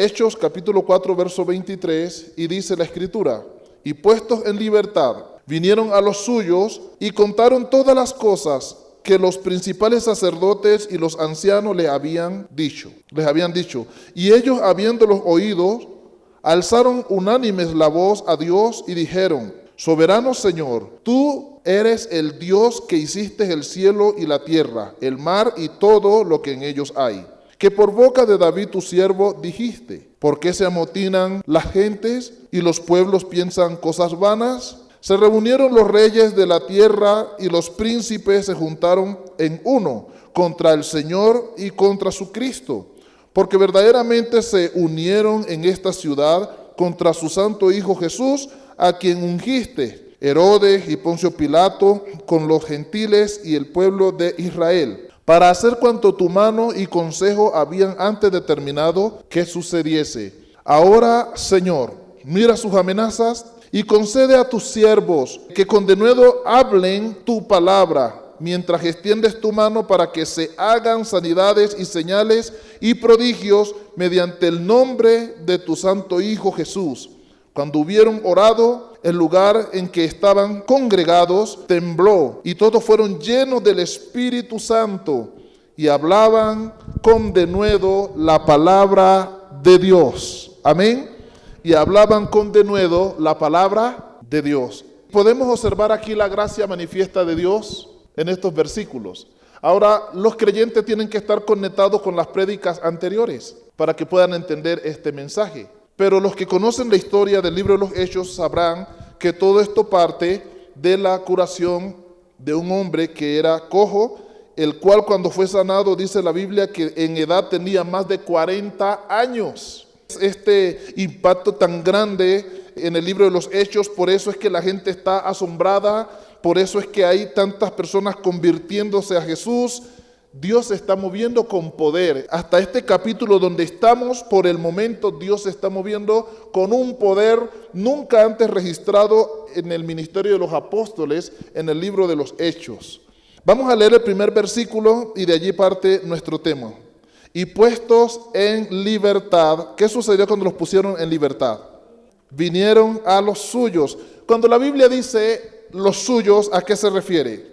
Hechos capítulo 4, verso 23, y dice la Escritura: y puestos en libertad, vinieron a los suyos y contaron todas las cosas que los principales sacerdotes y los ancianos les habían dicho. Y ellos, habiéndolos oído, alzaron unánimes la voz a Dios y dijeron: soberano Señor, tú eres el Dios que hiciste el cielo y la tierra, el mar y todo lo que en ellos hay, que por boca de David tu siervo dijiste: ¿por qué se amotinan las gentes y los pueblos piensan cosas vanas? Se reunieron los reyes de la tierra y los príncipes se juntaron en uno contra el Señor y contra su Cristo, porque verdaderamente se unieron en esta ciudad contra su santo Hijo Jesús, a quien ungiste, Herodes y Poncio Pilato, con los gentiles y el pueblo de Israel, para hacer cuanto tu mano y consejo habían antes determinado que sucediese. Ahora, Señor, mira sus amenazas y concede a tus siervos que con denuedo hablen tu palabra, mientras extiendes tu mano para que se hagan sanidades y señales y prodigios mediante el nombre de tu santo Hijo Jesús. Cuando hubieron orado, el lugar en que estaban congregados tembló, y todos fueron llenos del Espíritu Santo y hablaban con denuedo la palabra de Dios. Amén. Y hablaban con denuedo la palabra de Dios. Podemos observar aquí la gracia manifiesta de Dios en estos versículos. Ahora, los creyentes tienen que estar conectados con las prédicas anteriores para que puedan entender este mensaje. Pero los que conocen la historia del libro de los Hechos sabrán que todo esto parte de la curación de un hombre que era cojo, el cual cuando fue sanado, dice la Biblia, que en edad tenía más de 40 años. Este impacto tan grande en el libro de los Hechos, por eso es que la gente está asombrada, por eso es que hay tantas personas convirtiéndose a Jesús. Dios se está moviendo con poder. Hasta este capítulo donde estamos, por el momento, Dios se está moviendo con un poder nunca antes registrado en el ministerio de los apóstoles, en el libro de los Hechos. Vamos a leer el primer versículo y de allí parte nuestro tema. Y puestos en libertad. ¿Qué sucedió cuando los pusieron en libertad? Vinieron a los suyos. Cuando la Biblia dice los suyos, ¿a qué se refiere?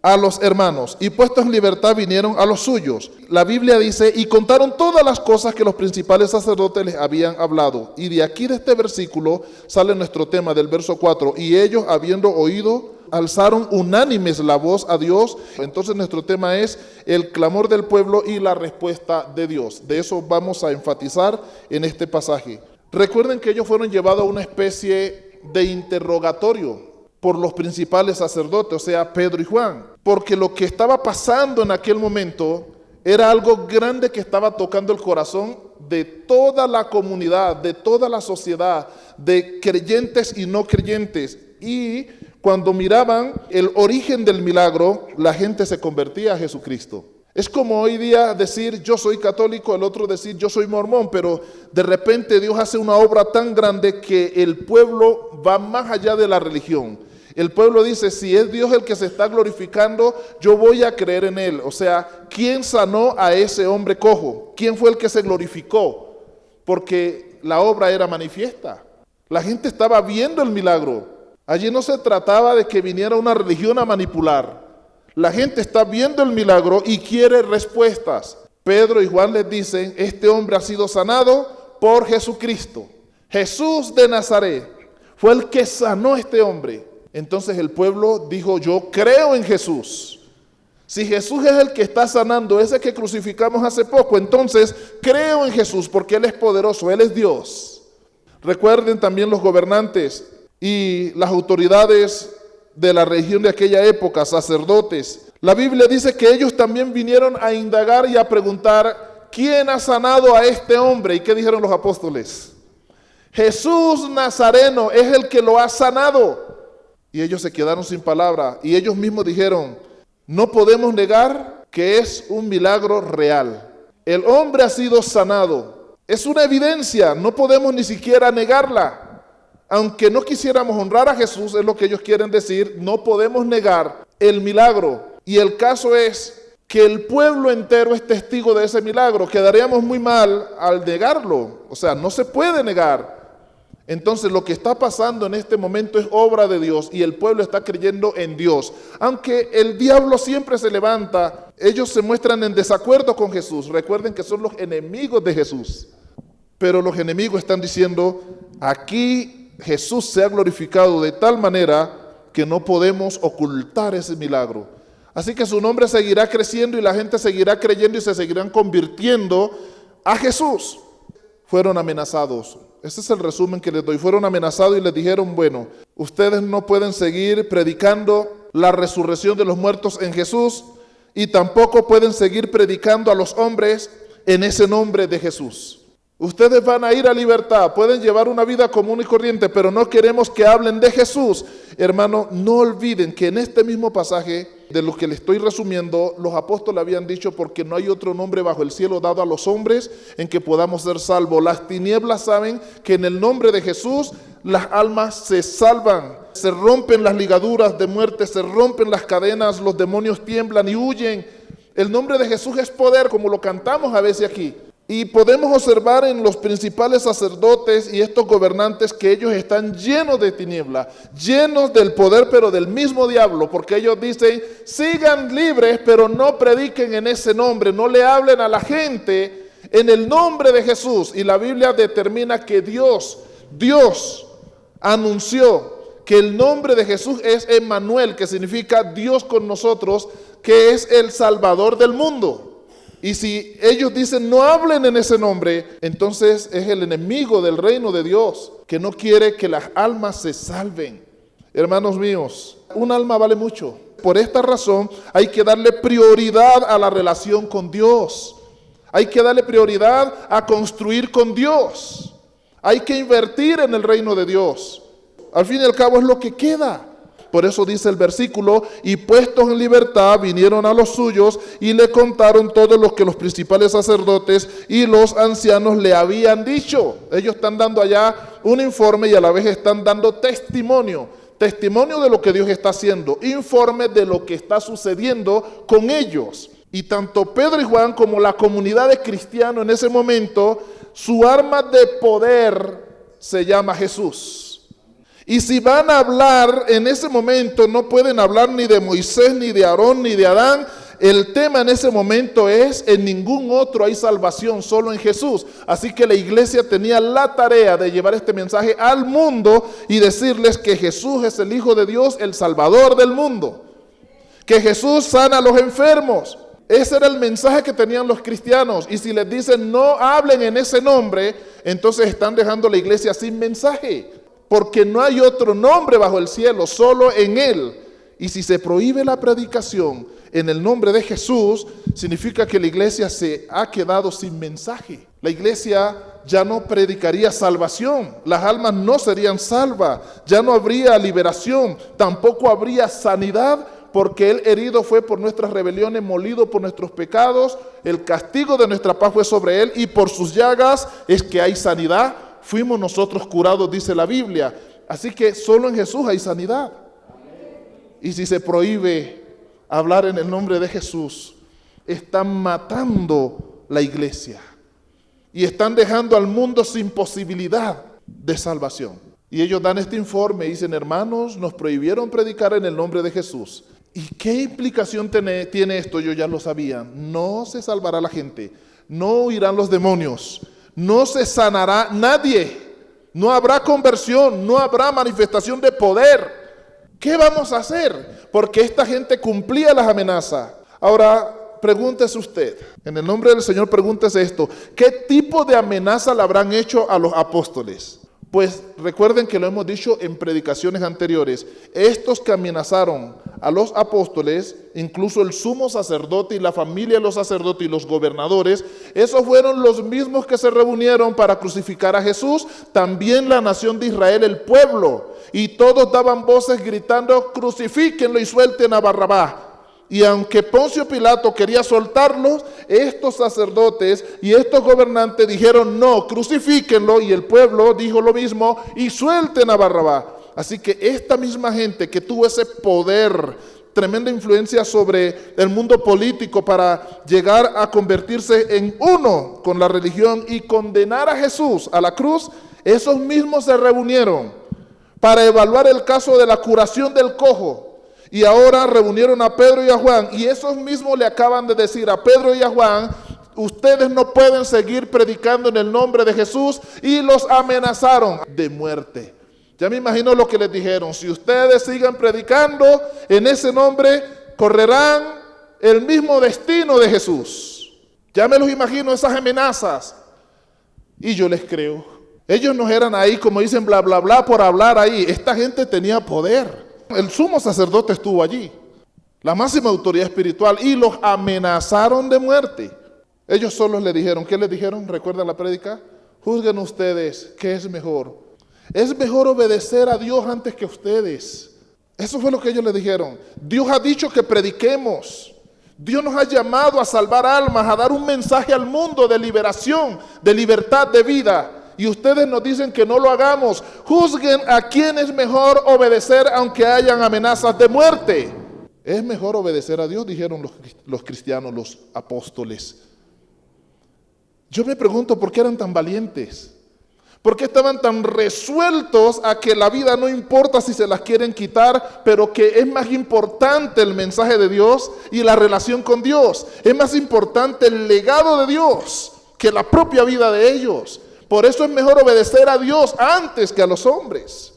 A los hermanos. Y puestos en libertad vinieron a los suyos. La Biblia dice: y contaron todas las cosas que los principales sacerdotes les habían hablado. Y de aquí, de este versículo, sale nuestro tema del verso 4. Y ellos, habiendo oído, alzaron unánimes la voz a Dios. Entonces nuestro tema es el clamor del pueblo y la respuesta de Dios. De eso vamos a enfatizar en este pasaje. Recuerden que ellos fueron llevados a una especie de interrogatorio por los principales sacerdotes, o sea, Pedro y Juan, porque lo que estaba pasando en aquel momento era algo grande que estaba tocando el corazón de toda la comunidad, de toda la sociedad, de creyentes y no creyentes. Y cuando miraban el origen del milagro, la gente se convertía a Jesucristo. Es como hoy día decir yo soy católico, el otro decir yo soy mormón, pero de repente Dios hace una obra tan grande que el pueblo va más allá de la religión. El pueblo dice: si es Dios el que se está glorificando, yo voy a creer en Él. O sea, ¿quién sanó a ese hombre cojo? ¿Quién fue el que se glorificó? Porque la obra era manifiesta. La gente estaba viendo el milagro. Allí no se trataba de que viniera una religión a manipular. La gente está viendo el milagro y quiere respuestas. Pedro y Juan les dicen: este hombre ha sido sanado por Jesucristo. Jesús de Nazaret fue el que sanó a este hombre. Entonces el pueblo dijo: yo creo en Jesús. Si Jesús es el que está sanando, ese que crucificamos hace poco, entonces creo en Jesús porque Él es poderoso, Él es Dios. Recuerden también los gobernantes y las autoridades de la región de aquella época, sacerdotes. La Biblia dice que ellos también vinieron a indagar y a preguntar: ¿quién ha sanado a este hombre? ¿Y qué dijeron los apóstoles? Jesús Nazareno es el que lo ha sanado. Y ellos se quedaron sin palabra y ellos mismos dijeron: no podemos negar que es un milagro real. El hombre ha sido sanado. Es una evidencia, no podemos ni siquiera negarla. Aunque no quisiéramos honrar a Jesús, es lo que ellos quieren decir, no podemos negar el milagro. Y el caso es que el pueblo entero es testigo de ese milagro. Quedaríamos muy mal al negarlo. O sea, no se puede negar. Entonces lo que está pasando en este momento es obra de Dios y el pueblo está creyendo en Dios. Aunque el diablo siempre se levanta, ellos se muestran en desacuerdo con Jesús. Recuerden que son los enemigos de Jesús. Pero los enemigos están diciendo, aquí Jesús se ha glorificado de tal manera que no podemos ocultar ese milagro. Así que su nombre seguirá creciendo y la gente seguirá creyendo y se seguirán convirtiendo a Jesús. Fueron amenazados. Ese es el resumen que les doy. Fueron amenazados y les dijeron, bueno, ustedes no pueden seguir predicando la resurrección de los muertos en Jesús y tampoco pueden seguir predicando a los hombres en ese nombre de Jesús. Ustedes van a ir a libertad, pueden llevar una vida común y corriente, pero no queremos que hablen de Jesús. Hermano, no olviden que en este mismo pasaje de lo que le estoy resumiendo, los apóstoles habían dicho, porque no hay otro nombre bajo el cielo dado a los hombres en que podamos ser salvos. Las tinieblas saben que en el nombre de Jesús las almas se salvan, se rompen las ligaduras de muerte, se rompen las cadenas, los demonios tiemblan y huyen. El nombre de Jesús es poder, como lo cantamos a veces aquí. Y podemos observar en los principales sacerdotes y estos gobernantes que ellos están llenos de tiniebla, llenos del poder, pero del mismo diablo, porque ellos dicen, sigan libres, pero no prediquen en ese nombre, no le hablen a la gente en el nombre de Jesús. Y la Biblia determina que Dios anunció que el nombre de Jesús es Emmanuel, que significa Dios con nosotros, que es el Salvador del mundo. Y si ellos dicen no hablen en ese nombre, entonces es el enemigo del reino de Dios, que no quiere que las almas se salven. Hermanos míos, un alma vale mucho. Por esta razón hay que darle prioridad a la relación con Dios. Hay que darle prioridad a construir con Dios. Hay que invertir en el reino de Dios. Al fin y al cabo es lo que queda. Por eso dice el versículo, y puestos en libertad vinieron a los suyos y le contaron todo lo que los principales sacerdotes y los ancianos le habían dicho. Ellos están dando allá un informe y a la vez están dando testimonio de lo que Dios está haciendo, informe de lo que está sucediendo con ellos. Y tanto Pedro y Juan como la comunidad de cristianos en ese momento, su arma de poder se llama Jesús. Y si van a hablar en ese momento, no pueden hablar ni de Moisés, ni de Aarón, ni de Adán. El tema en ese momento es, en ningún otro hay salvación, solo en Jesús. Así que la iglesia tenía la tarea de llevar este mensaje al mundo y decirles que Jesús es el Hijo de Dios, el Salvador del mundo. Que Jesús sana a los enfermos. Ese era el mensaje que tenían los cristianos. Y si les dicen no hablen en ese nombre, entonces están dejando la iglesia sin mensaje. Porque no hay otro nombre bajo el cielo, solo en Él. Y si se prohíbe la predicación en el nombre de Jesús, significa que la iglesia se ha quedado sin mensaje. La iglesia ya no predicaría salvación, las almas no serían salvas, ya no habría liberación, tampoco habría sanidad, porque Él herido fue por nuestras rebeliones, molido por nuestros pecados, el castigo de nuestra paz fue sobre Él, y por sus llagas es que hay sanidad. Fuimos nosotros curados, dice la Biblia. Así que solo en Jesús hay sanidad. Y si se prohíbe hablar en el nombre de Jesús, están matando la iglesia. Y están dejando al mundo sin posibilidad de salvación. Y ellos dan este informe y dicen, hermanos, nos prohibieron predicar en el nombre de Jesús. ¿Y qué implicación tiene esto? Yo ya lo sabía. No se salvará la gente. No huirán los demonios. No se sanará nadie, no habrá conversión, no habrá manifestación de poder. ¿Qué vamos a hacer? Porque esta gente cumplía las amenazas. Ahora, pregúntese usted, en el nombre del Señor, pregúntese esto. ¿Qué tipo de amenaza le habrán hecho a los apóstoles? Pues recuerden que lo hemos dicho en predicaciones anteriores. Estos que amenazaron a los apóstoles, incluso el sumo sacerdote y la familia de los sacerdotes y los gobernadores, esos fueron los mismos que se reunieron para crucificar a Jesús. También la nación de Israel, el pueblo. Y todos daban voces gritando, crucifíquenlo y suelten a Barrabás. Y aunque Poncio Pilato quería soltarlos, estos sacerdotes y estos gobernantes dijeron no, crucifíquenlo, y el pueblo dijo lo mismo y suelten a Barrabás. Así que esta misma gente que tuvo ese poder tremenda influencia sobre el mundo político para llegar a convertirse en uno con la religión y condenar a Jesús a la cruz, esos mismos se reunieron para evaluar el caso de la curación del cojo. Y ahora reunieron a Pedro y a Juan, y esos mismos le acaban de decir a Pedro y a Juan: ustedes no pueden seguir predicando en el nombre de Jesús, y los amenazaron de muerte. Ya me imagino lo que les dijeron: si ustedes sigan predicando en ese nombre, correrán el mismo destino de Jesús. Ya me los imagino, esas amenazas. Y yo les creo. Ellos no eran ahí, como dicen, bla, bla, bla, por hablar ahí. Esta gente tenía poder. El sumo sacerdote estuvo allí, la máxima autoridad espiritual, y los amenazaron de muerte. Ellos solos le dijeron, ¿qué les dijeron? ¿Recuerdan la prédica? Juzguen ustedes, ¿qué es mejor? Es mejor obedecer a Dios antes que a ustedes. Eso fue lo que ellos le dijeron. Dios ha dicho que prediquemos. Dios nos ha llamado a salvar almas, a dar un mensaje al mundo de liberación, de libertad, de vida. Y ustedes nos dicen que no lo hagamos. Juzguen a quién es mejor obedecer aunque hayan amenazas de muerte. Es mejor obedecer a Dios, dijeron los cristianos, los apóstoles. Yo me pregunto por qué eran tan valientes. ¿Por qué estaban tan resueltos a que la vida no importa si se las quieren quitar, pero que es más importante el mensaje de Dios y la relación con Dios? Es más importante el legado de Dios que la propia vida de ellos. Por eso es mejor obedecer a Dios antes que a los hombres.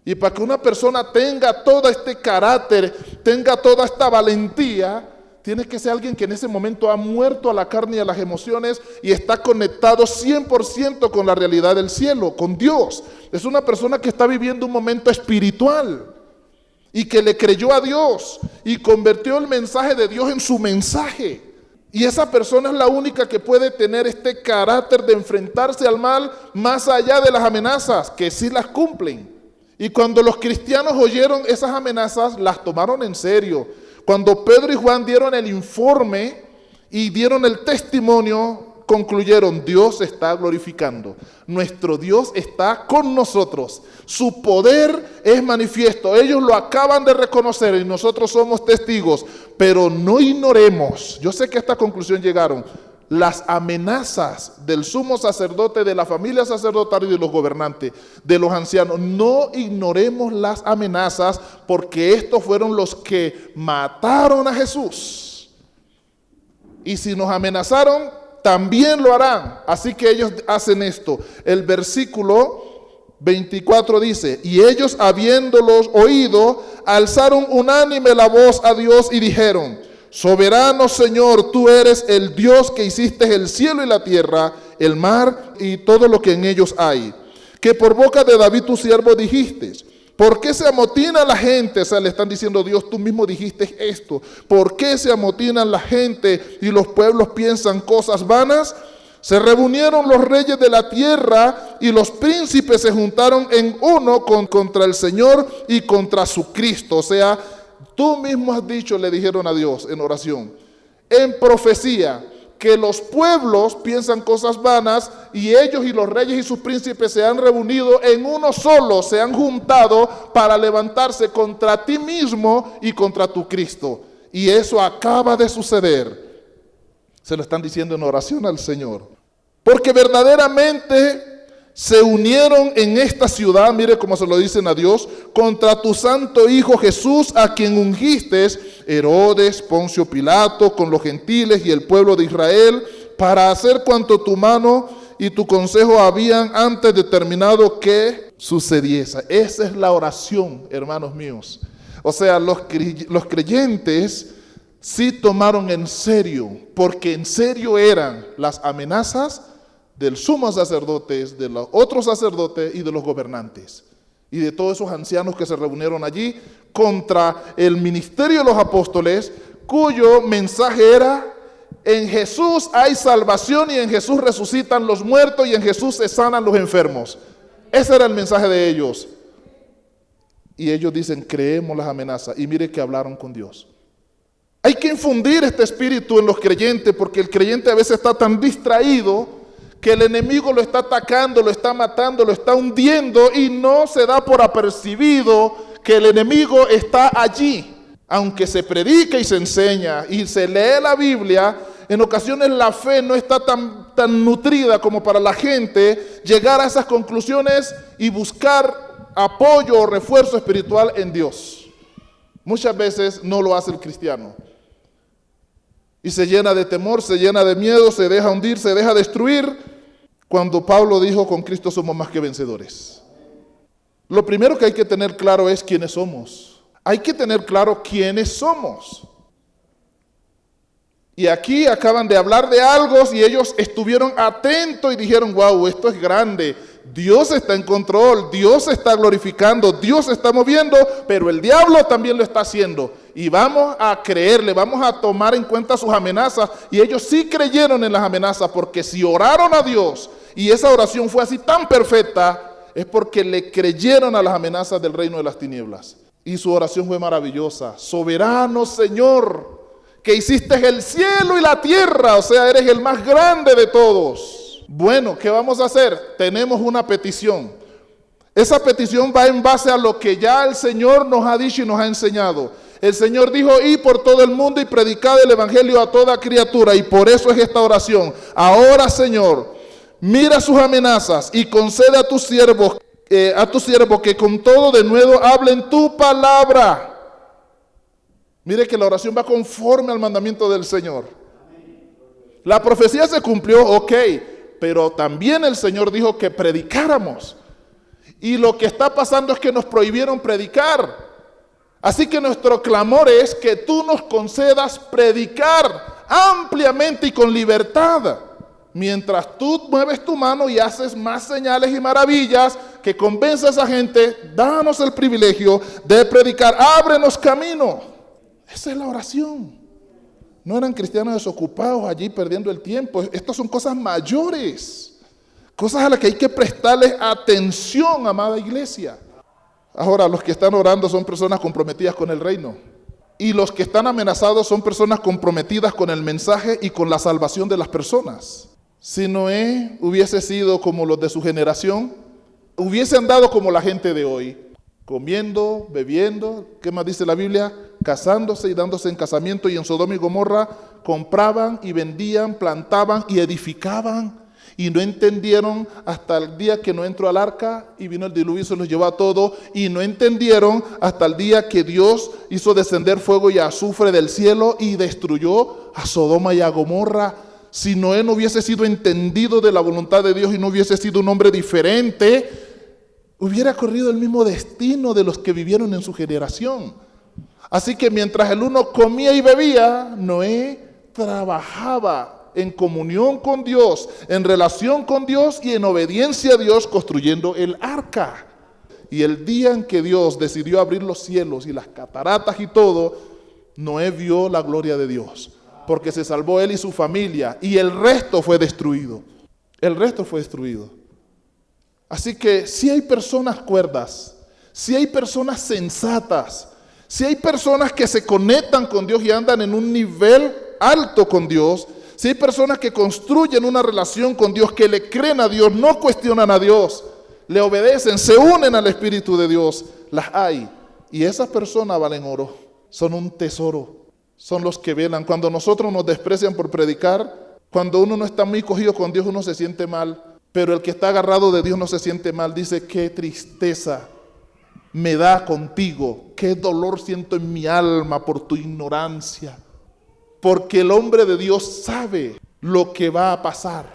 Y para que una persona tenga todo este carácter, tenga toda esta valentía, tiene que ser alguien que en ese momento ha muerto a la carne y a las emociones y está conectado 100% con la realidad del cielo, con Dios. Es una persona que está viviendo un momento espiritual y que le creyó a Dios y convirtió el mensaje de Dios en su mensaje. Y esa persona es la única que puede tener este carácter de enfrentarse al mal más allá de las amenazas, que sí las cumplen. Y cuando los cristianos oyeron esas amenazas, las tomaron en serio. Cuando Pedro y Juan dieron el informe y dieron el testimonio, concluyeron: Dios se está glorificando. Nuestro Dios está con nosotros. Su poder es manifiesto. Ellos lo acaban de reconocer y nosotros somos testigos. Pero no ignoremos, yo sé que a esta conclusión llegaron, las amenazas del sumo sacerdote, de la familia sacerdotal y de los gobernantes, de los ancianos. No ignoremos las amenazas, porque estos fueron los que mataron a Jesús. Y si nos amenazaron, también lo harán. Así que ellos hacen esto. El versículo 24 dice: y ellos, habiéndolos oído, alzaron unánime la voz a Dios y dijeron: soberano Señor, tú eres el Dios que hiciste el cielo y la tierra, el mar y todo lo que en ellos hay, que por boca de David tu siervo dijiste: ¿por qué se amotina la gente? O sea, le están diciendo: Dios, tú mismo dijiste esto. ¿Por qué se amotinan la gente y los pueblos piensan cosas vanas? Se reunieron los reyes de la tierra y los príncipes se juntaron en uno contra el Señor y contra su Cristo. O sea, tú mismo has dicho, le dijeron a Dios en oración, en profecía, que los pueblos piensan cosas vanas, y ellos y los reyes y sus príncipes se han reunido en uno solo, se han juntado para levantarse contra ti mismo y contra tu Cristo. Y eso acaba de suceder. Se lo están diciendo en oración al Señor. Porque verdaderamente se unieron en esta ciudad, mire cómo se lo dicen a Dios, contra tu santo Hijo Jesús, a quien ungiste, Herodes, Poncio Pilato, con los gentiles y el pueblo de Israel, para hacer cuanto tu mano y tu consejo habían antes determinado que sucediese. Esa es la oración, hermanos míos. O sea, los creyentes sí tomaron en serio, porque en serio eran las amenazas del sumo sacerdote, de los otros sacerdotes y de los gobernantes, y de todos esos ancianos que se reunieron allí contra el ministerio de los apóstoles, cuyo mensaje era: en Jesús hay salvación, y en Jesús resucitan los muertos, y en Jesús se sanan los enfermos. Ese era el mensaje de ellos. Y ellos dicen: creemos las amenazas. Y mire que hablaron con Dios. Hay que infundir este espíritu en los creyentes, porque el creyente a veces está tan distraído que el enemigo lo está atacando, lo está matando, lo está hundiendo, y no se da por apercibido que el enemigo está allí. Aunque se predica y se enseña y se lee la Biblia, en ocasiones la fe no está tan nutrida como para la gente llegar a esas conclusiones y buscar apoyo o refuerzo espiritual en Dios. Muchas veces no lo hace el cristiano. Y se llena de temor, se llena de miedo, se deja hundir, se deja destruir, cuando Pablo dijo, con Cristo somos más que vencedores. Lo primero que hay que tener claro es quiénes somos. Hay que tener claro quiénes somos. Y aquí acaban de hablar de algo y ellos estuvieron atentos y dijeron, wow, esto es grande. Dios está en control, Dios se está glorificando, Dios se está moviendo, pero el diablo también lo está haciendo. Y vamos a creerle, vamos a tomar en cuenta sus amenazas. Y ellos sí creyeron en las amenazas, porque si oraron a Dios y esa oración fue así tan perfecta, es porque le creyeron a las amenazas del reino de las tinieblas. Y su oración fue maravillosa. Soberano Señor, que hiciste el cielo y la tierra, o sea, eres el más grande de todos. Bueno, ¿qué vamos a hacer? Tenemos una petición. Esa petición va en base a lo que ya el Señor nos ha dicho y nos ha enseñado. El Señor dijo, id por todo el mundo y predicad el evangelio a toda criatura. Y por eso es esta oración. Ahora, Señor, mira sus amenazas y concede a tus siervos que con todo de nuevo hablen tu palabra. Mire que la oración va conforme al mandamiento del Señor. La profecía se cumplió, ok, pero también el Señor dijo que predicáramos. Y lo que está pasando es que nos prohibieron predicar. Así que nuestro clamor es que tú nos concedas predicar ampliamente y con libertad. Mientras tú mueves tu mano y haces más señales y maravillas que convence a esa gente, danos el privilegio de predicar, ábrenos camino. Esa es la oración. No eran cristianos desocupados allí perdiendo el tiempo. Estas son cosas mayores, cosas a las que hay que prestarles atención, amada iglesia. Ahora, los que están orando son personas comprometidas con el reino. Y los que están amenazados son personas comprometidas con el mensaje y con la salvación de las personas. Si Noé hubiese sido como los de su generación, hubiese andado como la gente de hoy, comiendo, bebiendo, ¿qué más dice la Biblia? Casándose y dándose en casamiento, y en Sodoma y Gomorra compraban y vendían, plantaban y edificaban. Y no entendieron hasta el día que no entró al arca y vino el diluvio y se los llevó a todo. Y no entendieron hasta el día que Dios hizo descender fuego y azufre del cielo y destruyó a Sodoma y a Gomorra. Si Noé no hubiese sido entendido de la voluntad de Dios y no hubiese sido un hombre diferente, hubiera corrido el mismo destino de los que vivieron en su generación. Así que mientras el uno comía y bebía, Noé trabajaba en comunión con Dios, en relación con Dios y en obediencia a Dios, construyendo el arca. Y el día en que Dios decidió abrir los cielos y las cataratas y todo, Noé vio la gloria de Dios, porque se salvó él y su familia, y el resto fue destruido. El resto fue destruido. Así que si hay personas cuerdas, si hay personas sensatas, si hay personas que se conectan con Dios y andan en un nivel alto con Dios, si hay personas que construyen una relación con Dios, que le creen a Dios, no cuestionan a Dios, le obedecen, se unen al Espíritu de Dios, las hay. Y esas personas valen oro, son un tesoro, son los que velan. Cuando nosotros nos desprecian por predicar, cuando uno no está muy cogido con Dios, uno se siente mal. Pero el que está agarrado de Dios no se siente mal. Dice, qué tristeza me da contigo, qué dolor siento en mi alma por tu ignorancia. Porque el hombre de Dios sabe lo que va a pasar.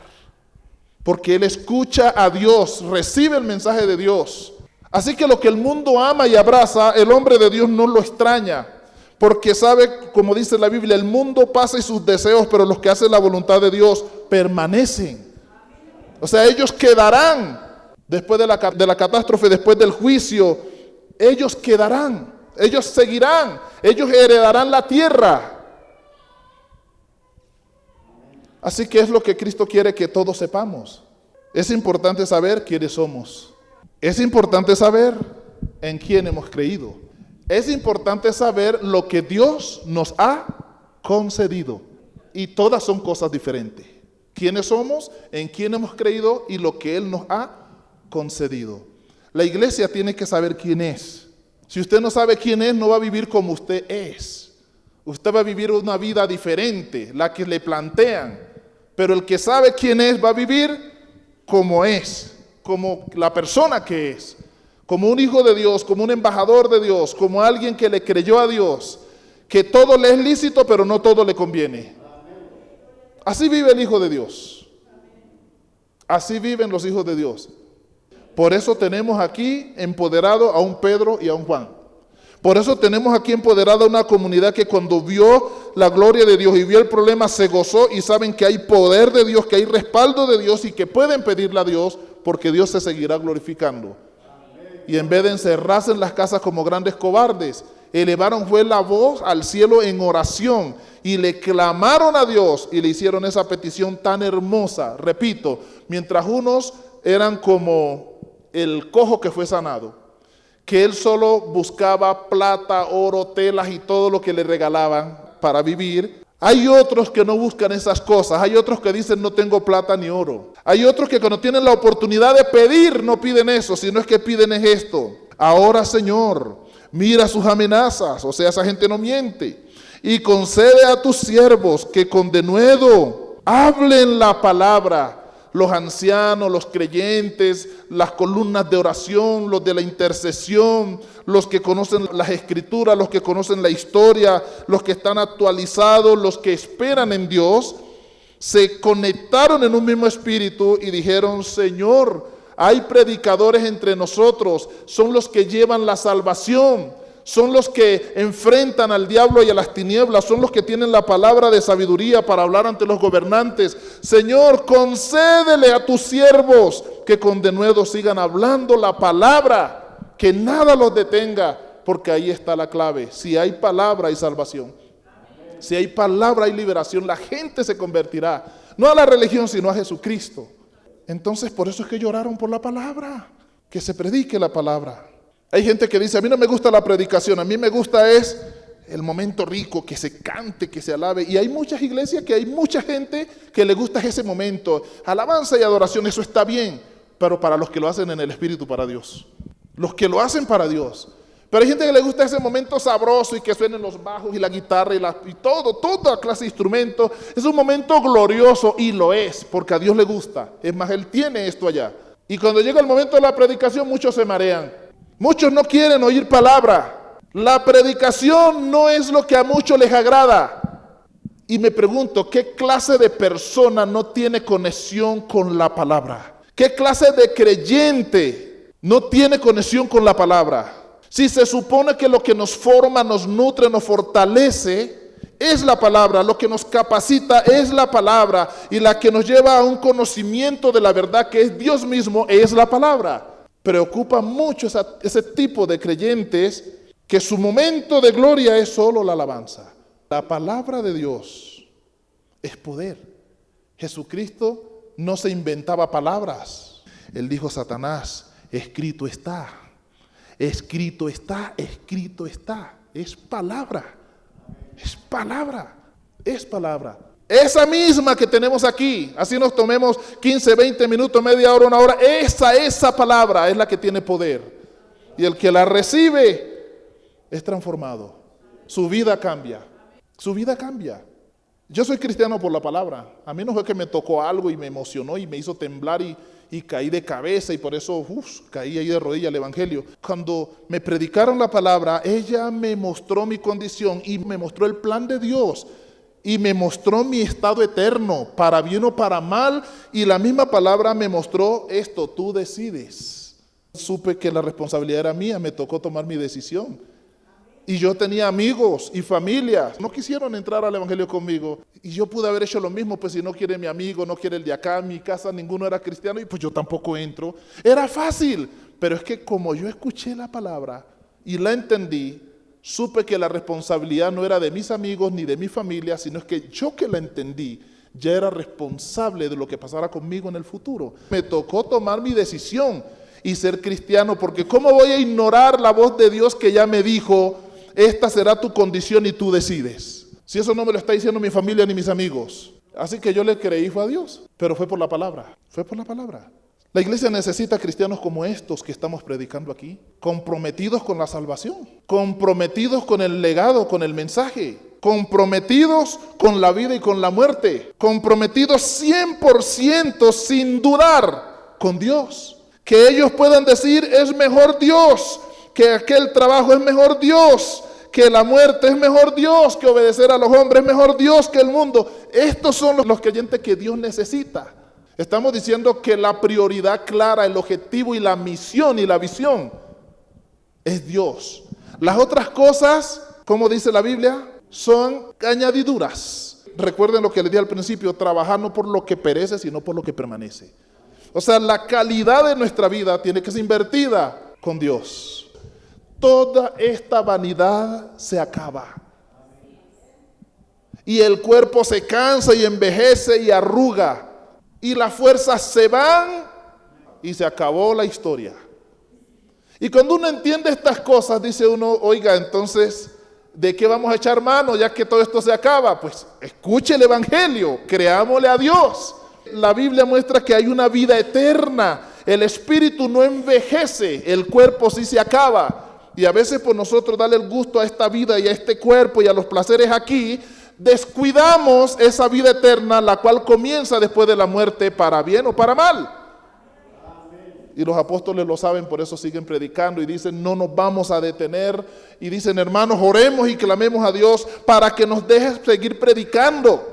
Porque él escucha a Dios, recibe el mensaje de Dios. Así que lo que el mundo ama y abraza, el hombre de Dios no lo extraña. Porque sabe, como dice la Biblia, el mundo pasa y sus deseos, pero los que hacen la voluntad de Dios permanecen. O sea, ellos quedarán después de la catástrofe, después del juicio. Ellos quedarán, ellos seguirán, ellos heredarán la tierra. Así que es lo que Cristo quiere que todos sepamos. Es importante saber quiénes somos. Es importante saber en quién hemos creído. Es importante saber lo que Dios nos ha concedido. Y todas son cosas diferentes. Quiénes somos, en quién hemos creído y lo que Él nos ha concedido. La iglesia tiene que saber quién es. Si usted no sabe quién es, no va a vivir como usted es. Usted va a vivir una vida diferente, la que le plantean. Pero el que sabe quién es, va a vivir como es, como la persona que es, como un hijo de Dios, como un embajador de Dios, como alguien que le creyó a Dios, que todo le es lícito, pero no todo le conviene. Así vive el Hijo de Dios. Así viven los hijos de Dios. Por eso tenemos aquí empoderado a un Pedro y a un Juan. Por eso tenemos aquí empoderada una comunidad que cuando vio la gloria de Dios y vio el problema se gozó y saben que hay poder de Dios, que hay respaldo de Dios y que pueden pedirle a Dios porque Dios se seguirá glorificando. Y en vez de encerrarse en las casas como grandes cobardes, elevaron fue la voz al cielo en oración y le clamaron a Dios y le hicieron esa petición tan hermosa. Repito, mientras unos eran como el cojo que fue sanado, que él solo buscaba plata, oro, telas y todo lo que le regalaban para vivir. Hay otros que no buscan esas cosas. Hay otros que dicen no tengo plata ni oro. Hay otros que cuando tienen la oportunidad de pedir no piden eso, sino es que piden es esto. Ahora, Señor, mira sus amenazas, o sea, esa gente no miente. Y concede a tus siervos que con denuedo hablen la palabra. Los ancianos, los creyentes, las columnas de oración, los de la intercesión, los que conocen las escrituras, los que conocen la historia, los que están actualizados, los que esperan en Dios, se conectaron en un mismo espíritu y dijeron, Señor, hay predicadores entre nosotros, son los que llevan la salvación. Son los que enfrentan al diablo y a las tinieblas, son los que tienen la palabra de sabiduría para hablar ante los gobernantes. Señor, concédele a tus siervos que con denuedo sigan hablando la palabra, que nada los detenga, porque ahí está la clave. Si hay palabra hay salvación. Si hay palabra hay liberación, la gente se convertirá, no a la religión sino a Jesucristo. Entonces por eso es que lloraron por la palabra, que se predique la palabra. Hay gente que dice, a mí no me gusta la predicación, a mí me gusta es el momento rico, que se cante, que se alabe. Y hay muchas iglesias que hay mucha gente que le gusta ese momento. Alabanza y adoración, eso está bien, pero para los que lo hacen en el Espíritu para Dios. Los que lo hacen para Dios. Pero hay gente que le gusta ese momento sabroso y que suenen los bajos y la guitarra y toda clase de instrumentos. Es un momento glorioso y lo es, porque a Dios le gusta. Es más, Él tiene esto allá. Y cuando llega el momento de la predicación, muchos se marean. Muchos no quieren oír palabra. La predicación no es lo que a muchos les agrada. Y me pregunto, ¿qué clase de persona no tiene conexión con la palabra? ¿Qué clase de creyente no tiene conexión con la palabra? Si se supone que lo que nos forma, nos nutre, nos fortalece, es la palabra, lo que nos capacita es la palabra y la que nos lleva a un conocimiento de la verdad que es Dios mismo, es la palabra. Preocupa mucho ese tipo de creyentes que su momento de gloria es solo la alabanza. La palabra de Dios es poder. Jesucristo no se inventaba palabras. Él dijo, Satanás, escrito está, escrito está, escrito está. Es palabra, es palabra, es palabra. Esa misma que tenemos aquí, así nos tomemos 15, 20 minutos, media hora, una hora, esa palabra es la que tiene poder. Y el que la recibe es transformado. Su vida cambia, su vida cambia. Yo soy cristiano por la palabra. A mí no fue que me tocó algo y me emocionó y me hizo temblar y caí de cabeza y por eso caí ahí de rodillas al evangelio. Cuando me predicaron la palabra, ella me mostró mi condición y me mostró el plan de Dios. Y me mostró mi estado eterno, para bien o para mal. Y la misma palabra me mostró esto, tú decides. Supe que la responsabilidad era mía, me tocó tomar mi decisión. Y yo tenía amigos y familia. No quisieron entrar al evangelio conmigo. Y yo pude haber hecho lo mismo, pues si no quiere mi amigo, no quiere el de acá, en mi casa ninguno era cristiano y pues yo tampoco entro. Era fácil, pero es que como yo escuché la palabra y la entendí, supe que la responsabilidad no era de mis amigos ni de mi familia, sino es que yo que la entendí, ya era responsable de lo que pasara conmigo en el futuro. Me tocó tomar mi decisión y ser cristiano, porque ¿cómo voy a ignorar la voz de Dios que ya me dijo, esta será tu condición y tú decides? Si eso no me lo está diciendo mi familia ni mis amigos. Así que yo le creí fue a Dios, pero fue por la palabra, fue por la palabra. La iglesia necesita cristianos como estos que estamos predicando aquí, comprometidos con la salvación, comprometidos con el legado, con el mensaje, comprometidos con la vida y con la muerte, comprometidos 100% sin dudar con Dios. Que ellos puedan decir, es mejor Dios, que aquel trabajo es mejor Dios, que la muerte es mejor Dios, que obedecer a los hombres es mejor Dios que el mundo. Estos son los creyentes que Dios necesita. Estamos diciendo que la prioridad clara, el objetivo y la misión y la visión es Dios. Las otras cosas, como dice la Biblia, son añadiduras. Recuerden lo que les dije al principio, trabajar no por lo que perece, sino por lo que permanece. O sea, la calidad de nuestra vida tiene que ser invertida con Dios. Toda esta vanidad se acaba. Y el cuerpo se cansa y envejece y arruga. Y las fuerzas se van y se acabó la historia. Y cuando uno entiende estas cosas, dice uno, oiga, entonces, ¿de qué vamos a echar mano ya que todo esto se acaba? Pues escuche el evangelio, creámosle a Dios. La Biblia muestra que hay una vida eterna. El espíritu no envejece, el cuerpo sí se acaba. Y a veces por nosotros darle el gusto a esta vida y a este cuerpo y a los placeres aquí, descuidamos esa vida eterna, la cual comienza después de la muerte, para bien o para mal. Y los apóstoles lo saben, por eso siguen predicando y dicen, no nos vamos a detener. Y dicen, hermanos, oremos y clamemos a Dios para que nos deje seguir predicando.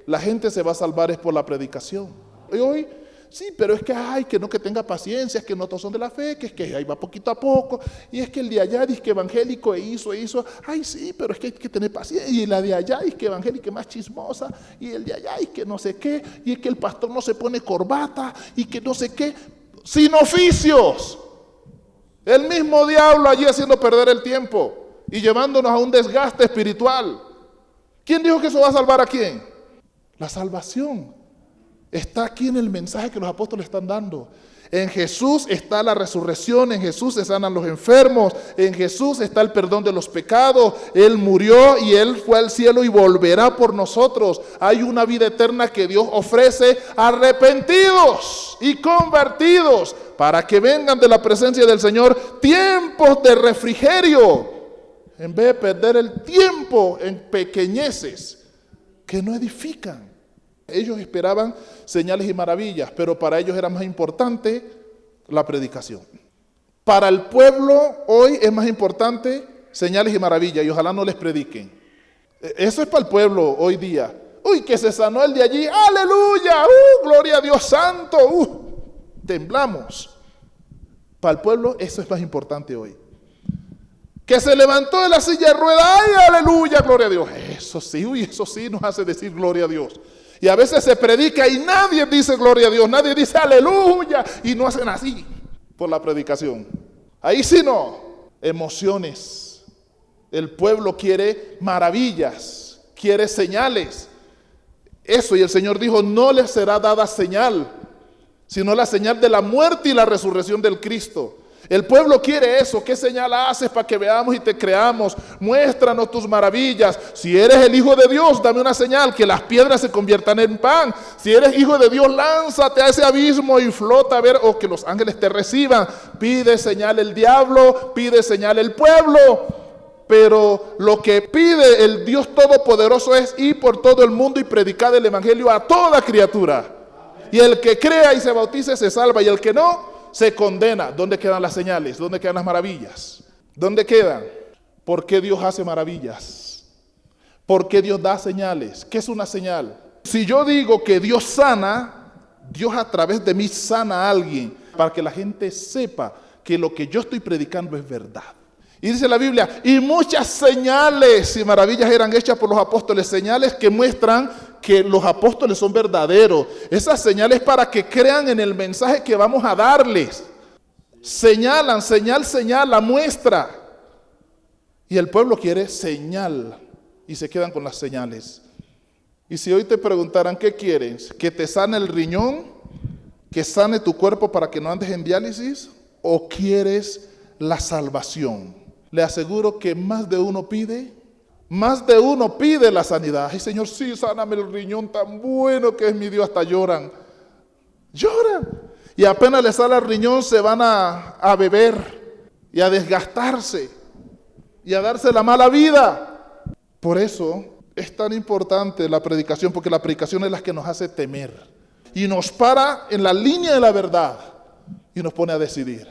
La gente se va a salvar es por la predicación. Y hoy, sí, pero es que ay, que no, que tenga paciencia, es que no todos son de la fe, que es que ahí va poquito a poco, y es que el de allá dice que evangélico hizo, ay sí, pero es que hay que tener paciencia, y la de allá es que evangélica es más chismosa, y el de allá es que no sé qué, y es que el pastor no se pone corbata, y que no sé qué, sin oficios. El mismo diablo allí haciendo perder el tiempo, y llevándonos a un desgaste espiritual. ¿Quién dijo que eso va a salvar a quién? La salvación está aquí en el mensaje que los apóstoles están dando. En Jesús está la resurrección, en Jesús se sanan los enfermos, en Jesús está el perdón de los pecados. Él murió y Él fue al cielo y volverá por nosotros. Hay una vida eterna que Dios ofrece arrepentidos y convertidos para que vengan de la presencia del Señor tiempos de refrigerio, en vez de perder el tiempo en pequeñeces que no edifican. Ellos esperaban señales y maravillas, pero para ellos era más importante la predicación. Para el pueblo hoy es más importante señales y maravillas, y ojalá no les prediquen. Eso es para el pueblo hoy día. Uy, que se sanó el de allí, aleluya, gloria a Dios santo, temblamos. Para el pueblo eso es más importante hoy. Que se levantó de la silla de ruedas, ay, aleluya, gloria a Dios. Eso sí nos hace decir gloria a Dios. Y a veces se predica y nadie dice gloria a Dios, nadie dice aleluya, y no hacen así por la predicación. Ahí sí no, emociones. El pueblo quiere maravillas, quiere señales. Eso, y el Señor dijo, no les será dada señal, sino la señal de la muerte y la resurrección del Cristo. El pueblo quiere eso. ¿Qué señal haces para que veamos y te creamos? Muéstranos tus maravillas. Si eres el Hijo de Dios, dame una señal, que las piedras se conviertan en pan. Si eres Hijo de Dios, lánzate a ese abismo y flota a ver, o que los ángeles te reciban. Pide señal el diablo, pide señal el pueblo. Pero lo que pide el Dios Todopoderoso es ir por todo el mundo y predicar el evangelio a toda criatura. Y el que crea y se bautice se salva, y el que no se condena. ¿Dónde quedan las señales? ¿Dónde quedan las maravillas? ¿Dónde quedan? ¿Por qué Dios hace maravillas? ¿Por qué Dios da señales? ¿Qué es una señal? Si yo digo que Dios sana, Dios a través de mí sana a alguien, para que la gente sepa que lo que yo estoy predicando es verdad. Y dice la Biblia, y muchas señales y maravillas eran hechas por los apóstoles, señales que muestran que los apóstoles son verdaderos. Esas señales para que crean en el mensaje que vamos a darles. Señalan, señala, muestra. Y el pueblo quiere señal y se quedan con las señales. Y si hoy te preguntaran, ¿qué quieres? ¿Que te sane el riñón? ¿Que sane tu cuerpo para que no andes en diálisis? ¿O quieres la salvación? Le aseguro que más de uno pide la sanidad. Ay, Señor, sí, sáname el riñón, tan bueno que es mi Dios. Hasta lloran. Y apenas les sale el riñón se van a beber y a desgastarse y a darse la mala vida. Por eso es tan importante la predicación, porque la predicación es la que nos hace temer y nos para en la línea de la verdad y nos pone a decidir.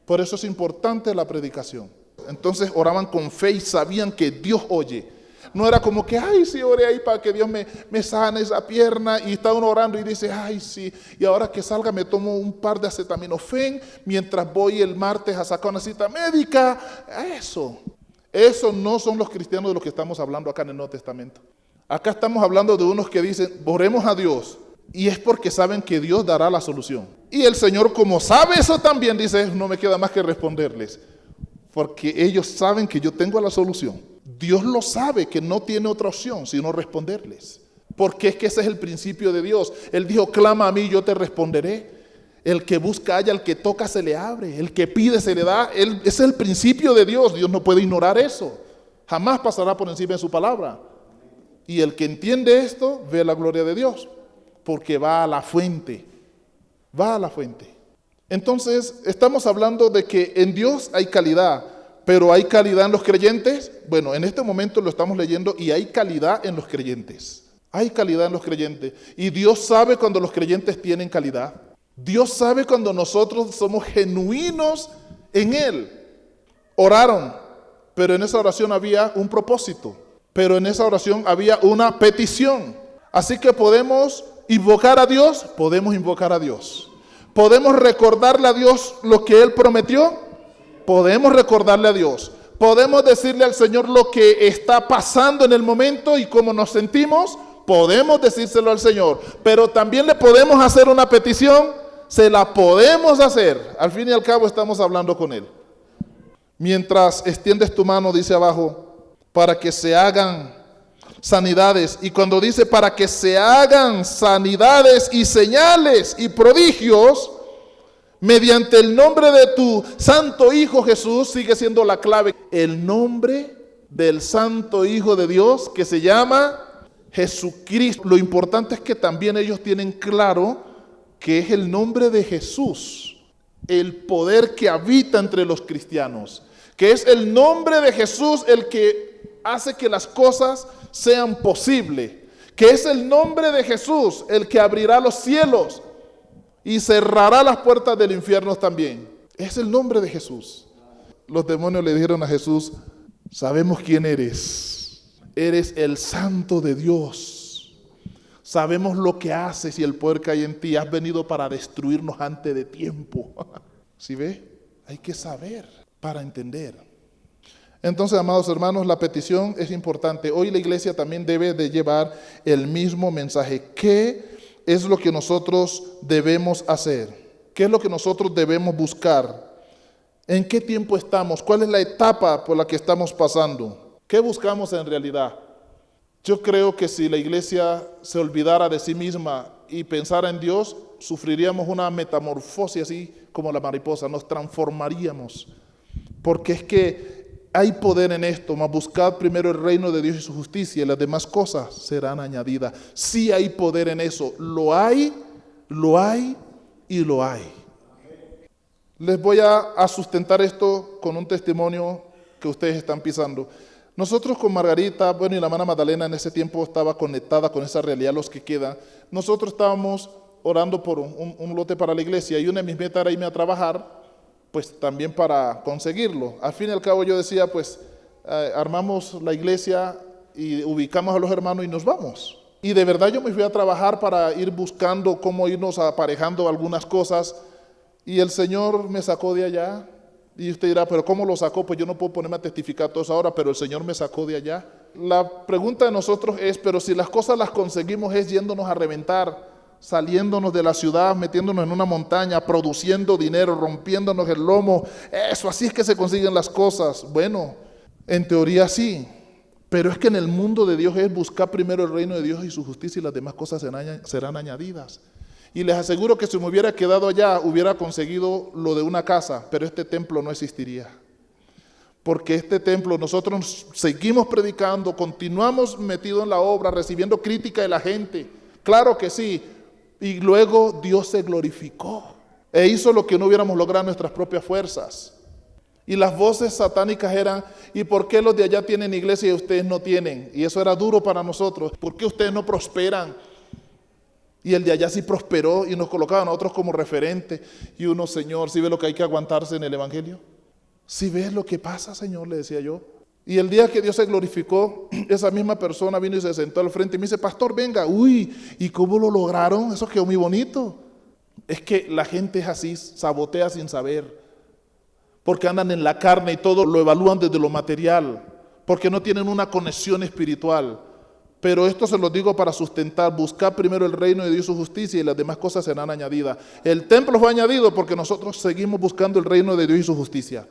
Por eso es importante la predicación. Entonces oraban con fe y sabían que Dios oye. No era como que, ay, sí, oré ahí para que Dios me sane esa pierna, y está uno orando y dice, ay, sí, y ahora que salga me tomo un par de acetaminofén mientras voy el martes a sacar una cita médica. Eso no son los cristianos de los que estamos hablando acá en el Nuevo Testamento. Acá estamos hablando de unos que dicen, oremos a Dios, y es porque saben que Dios dará la solución. Y el Señor, como sabe eso también, dice, no me queda más que responderles, porque ellos saben que yo tengo la solución. Dios lo sabe, que no tiene otra opción sino responderles. Porque es que ese es el principio de Dios. Él dijo, clama a mí, yo te responderé. El que busca halla, el que toca se le abre, el que pide se le da. Ese es el principio de Dios. Dios no puede ignorar eso. Jamás pasará por encima de su palabra. Y el que entiende esto, ve la gloria de Dios. Porque va a la fuente. Va a la fuente. Entonces, estamos hablando de que en Dios hay calidad. Pero ¿hay calidad en los creyentes? Bueno, en este momento lo estamos leyendo y hay calidad en los creyentes. Hay calidad en los creyentes. Y Dios sabe cuando los creyentes tienen calidad. Dios sabe cuando nosotros somos genuinos en Él. Oraron, pero en esa oración había un propósito. Pero en esa oración había una petición. Así que podemos invocar a Dios, podemos invocar a Dios. Podemos recordarle a Dios lo que Él prometió. Podemos recordarle a Dios, podemos decirle al Señor lo que está pasando en el momento y cómo nos sentimos, podemos decírselo al Señor, pero también le podemos hacer una petición, se la podemos hacer, al fin y al cabo estamos hablando con Él. Mientras extiendes tu mano, dice abajo, para que se hagan sanidades, y cuando dice para que se hagan sanidades y señales y prodigios, mediante el nombre de tu Santo Hijo Jesús, sigue siendo la clave. El nombre del Santo Hijo de Dios, que se llama Jesucristo. Lo importante es que también ellos tienen claro que es el nombre de Jesús, el poder que habita entre los cristianos. Que es el nombre de Jesús el que hace que las cosas sean posibles. Que es el nombre de Jesús el que abrirá los cielos y cerrará las puertas del infierno también. Es el nombre de Jesús. Los demonios le dijeron a Jesús, sabemos quién eres. Eres el Santo de Dios. Sabemos lo que haces y el poder que hay en ti. Has venido para destruirnos antes de tiempo. ¿Sí ve? Hay que saber para entender. Entonces, amados hermanos, la petición es importante. Hoy la iglesia también debe de llevar el mismo mensaje. ¿Qué es lo que nosotros debemos hacer? ¿Qué es lo que nosotros debemos buscar? ¿En qué tiempo estamos? ¿Cuál es la etapa por la que estamos pasando? ¿Qué buscamos en realidad? Yo creo que si la iglesia se olvidara de sí misma y pensara en Dios, sufriríamos una metamorfosis así como la mariposa, nos transformaríamos. Porque es que hay poder en esto, mas buscad primero el reino de Dios y su justicia, y las demás cosas serán añadidas. Sí hay poder en eso, lo hay y lo hay. Les voy a sustentar esto con un testimonio que ustedes están pisando. Nosotros con Margarita, bueno, y la hermana Magdalena en ese tiempo estaba conectada con esa realidad, los que quedan. Nosotros estábamos orando por un lote para la iglesia, y una de mis metas era irme a trabajar, pues también para conseguirlo. Al fin y al cabo yo decía, pues armamos la iglesia y ubicamos a los hermanos y nos vamos. Y de verdad yo me fui a trabajar para ir buscando cómo irnos aparejando algunas cosas, y el Señor me sacó de allá. Y usted dirá, pero ¿cómo lo sacó? Pues yo no puedo ponerme a testificar todo eso ahora, pero el Señor me sacó de allá. La pregunta de nosotros es, pero si las cosas las conseguimos es yéndonos a reventar, saliéndonos de la ciudad, metiéndonos en una montaña, produciendo dinero, rompiéndonos el lomo, eso, así es que se consiguen las cosas. Bueno, en teoría sí, pero es que en el mundo de Dios es buscar primero el reino de Dios y su justicia, y las demás cosas serán añadidas. Y les aseguro que si me hubiera quedado allá, hubiera conseguido lo de una casa, pero este templo no existiría. Porque este templo, nosotros seguimos predicando, continuamos metidos en la obra, recibiendo crítica de la gente. Claro que sí, Y luego Dios se glorificó e hizo lo que no hubiéramos logrado en nuestras propias fuerzas. Y las voces satánicas eran: ¿y por qué los de allá tienen iglesia y ustedes no tienen? Y eso era duro para nosotros. ¿Por qué ustedes no prosperan? Y el de allá sí prosperó y nos colocaban a otros como referente. Y uno: Señor, ¿sí ves lo que hay que aguantarse en el evangelio? ¿Sí ves lo que pasa, Señor?, le decía yo. Y el día que Dios se glorificó, esa misma persona vino y se sentó al frente y me dice: pastor, venga. Uy, ¿y cómo lo lograron? Eso quedó muy bonito. Es que la gente es así, sabotea sin saber. Porque andan en la carne y todo lo evalúan desde lo material, porque no tienen una conexión espiritual. Pero esto se lo digo para sustentar: buscar primero el reino de Dios y su justicia, y las demás cosas serán añadidas. El templo fue añadido porque nosotros seguimos buscando el reino de Dios y su justicia.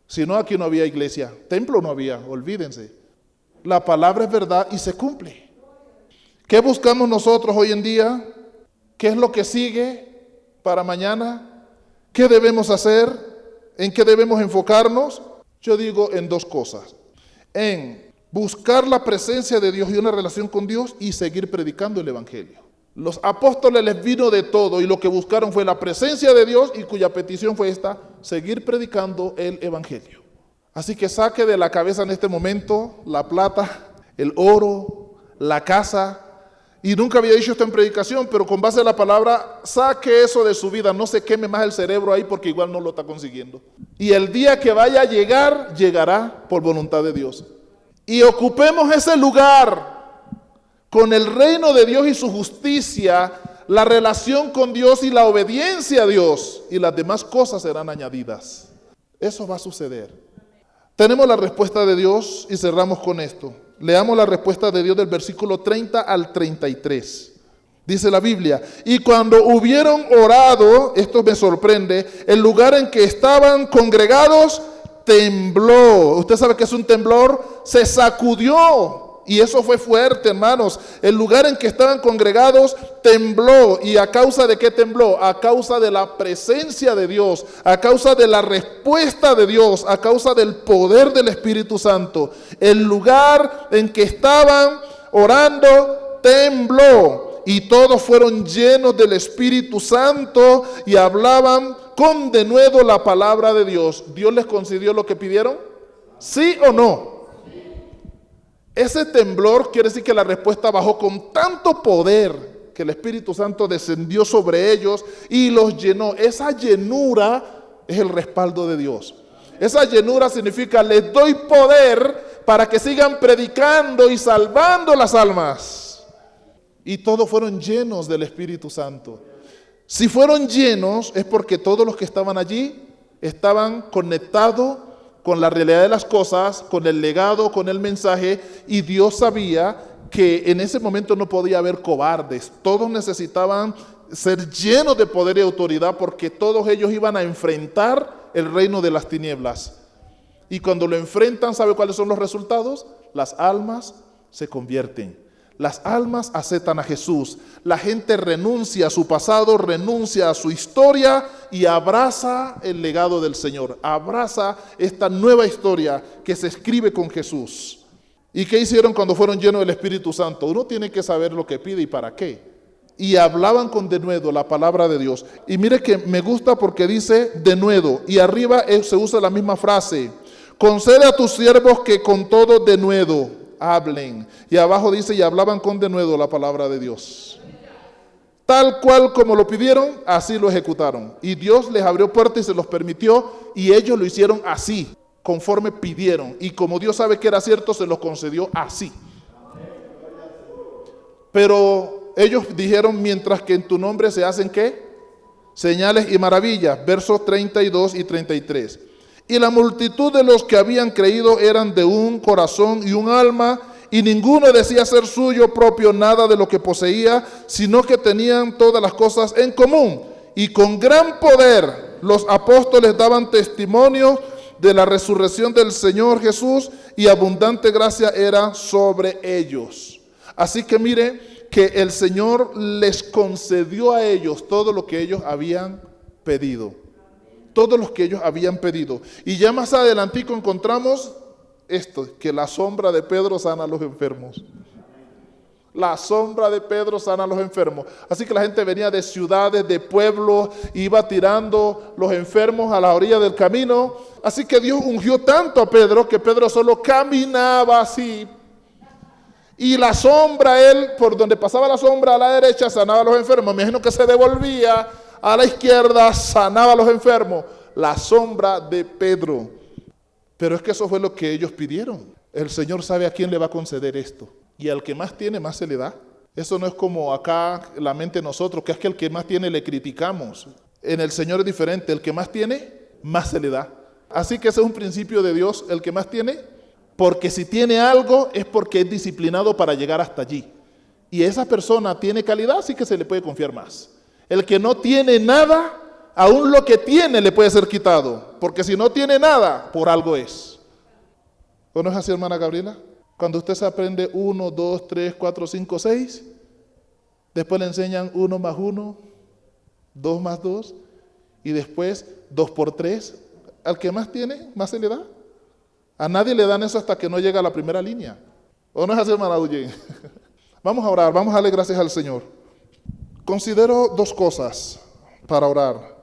Si no, aquí no había iglesia, templo no había, olvídense. La palabra es verdad y se cumple. ¿Qué buscamos nosotros hoy en día? ¿Qué es lo que sigue para mañana? ¿Qué debemos hacer? ¿En qué debemos enfocarnos? Yo digo en dos cosas: en buscar la presencia de Dios y una relación con Dios, y seguir predicando el evangelio. Los apóstoles les vino de todo y lo que buscaron fue la presencia de Dios, y cuya petición fue esta: seguir predicando el evangelio. Así que saque de la cabeza en este momento la plata, el oro, la casa. Y nunca había dicho esto en predicación, pero con base a la palabra, saque eso de su vida. No se queme más el cerebro ahí, porque igual no lo está consiguiendo. Y el día que vaya a llegar, llegará por voluntad de Dios. Y ocupemos ese lugar con el reino de Dios y su justicia, la relación con Dios y la obediencia a Dios, y las demás cosas serán añadidas. Eso va a suceder. Tenemos la respuesta de Dios y cerramos con esto. Leamos la respuesta de Dios del versículo 30 al 33. Dice la Biblia: y cuando hubieron orado, esto me sorprende, el lugar en que estaban congregados tembló. ¿Usted sabe qué es un temblor? Se sacudió. Y eso fue fuerte, hermanos. El lugar en que estaban congregados tembló. ¿Y a causa de qué tembló? A causa de la presencia de Dios, a causa de la respuesta de Dios, a causa del poder del Espíritu Santo. El lugar en que estaban orando tembló, y todos fueron llenos del Espíritu Santo y hablaban con denuedo la palabra de Dios. ¿Dios les concedió lo que pidieron? ¿Sí o no? Ese temblor quiere decir que la respuesta bajó con tanto poder que el Espíritu Santo descendió sobre ellos y los llenó. Esa llenura es el respaldo de Dios. Esa llenura significa: les doy poder para que sigan predicando y salvando las almas. Y todos fueron llenos del Espíritu Santo. Si fueron llenos, es porque todos los que estaban allí estaban conectados con la realidad de las cosas, con el legado, con el mensaje, y Dios sabía que en ese momento no podía haber cobardes. Todos necesitaban ser llenos de poder y autoridad, porque todos ellos iban a enfrentar el reino de las tinieblas. Y cuando lo enfrentan, ¿sabe cuáles son los resultados? Las almas se convierten. Las almas aceptan a Jesús. La gente renuncia a su pasado, renuncia a su historia y abraza el legado del Señor. Abraza esta nueva historia que se escribe con Jesús. ¿Y qué hicieron cuando fueron llenos del Espíritu Santo? Uno tiene que saber lo que pide y para qué. Y hablaban con denuedo la palabra de Dios. Y mire que me gusta porque dice denuedo. Y arriba se usa la misma frase: concede a tus siervos que con todo denuedo hablen. Y abajo dice: y hablaban con denuedo la palabra de Dios. Tal cual como lo pidieron, así lo ejecutaron. Y Dios les abrió puertas y se los permitió, y ellos lo hicieron así, conforme pidieron. Y como Dios sabe que era cierto, se los concedió así. Pero ellos dijeron: mientras que en tu nombre se hacen ¿qué? Señales y maravillas. Versos 32 y 33. Y la multitud de los que habían creído eran de un corazón y un alma, y ninguno decía ser suyo propio nada de lo que poseía, sino que tenían todas las cosas en común. Y con gran poder los apóstoles daban testimonio de la resurrección del Señor Jesús, y abundante gracia era sobre ellos. Así que mire que el Señor les concedió a ellos todo lo que ellos habían pedido. Todos los que ellos habían pedido. Y ya más adelantico encontramos esto, que la sombra de Pedro sana a los enfermos. La sombra de Pedro sana a los enfermos. Así que la gente venía de ciudades, de pueblos, iba tirando los enfermos a la orilla del camino. Así que Dios ungió tanto a Pedro que Pedro solo caminaba así. Y la sombra, él, por donde pasaba la sombra a la derecha, sanaba a los enfermos. Me imagino que se devolvía a la izquierda, sanaba a los enfermos. La sombra de Pedro. Pero es que eso fue lo que ellos pidieron. El Señor sabe a quién le va a conceder esto. Y al que más tiene, más se le da. Eso no es como acá la mente de nosotros, que es que el que más tiene le criticamos. En el Señor es diferente. El que más tiene, más se le da. Así que ese es un principio de Dios. El que más tiene, porque si tiene algo es porque es disciplinado para llegar hasta allí. Y esa persona tiene calidad, así que se le puede confiar más. El que no tiene nada, aún lo que tiene le puede ser quitado. Porque si no tiene nada, por algo es. ¿O no es así, hermana Gabriela? Cuando usted se aprende 1, 2, 3, 4, 5, 6, después le enseñan 1 más 1, 2 más 2, y después 2 por 3. Al que más tiene, más se le da. A nadie le dan eso hasta que no llega a la primera línea. ¿O no es así, hermana Duyen? Vamos a orar, vamos a darle gracias al Señor. Considero 2 cosas para orar.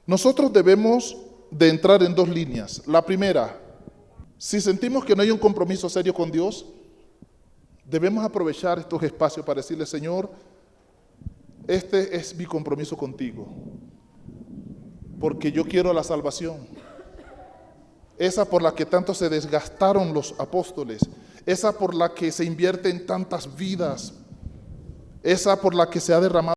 Nosotros debemos de entrar en 2 líneas. La primera, si sentimos que no hay un compromiso serio con Dios, debemos aprovechar estos espacios para decirle, Señor, este es mi compromiso contigo, porque yo quiero la salvación, esa por la que tanto se desgastaron los apóstoles, esa por la que se invierten tantas vidas, esa por la que se ha derramado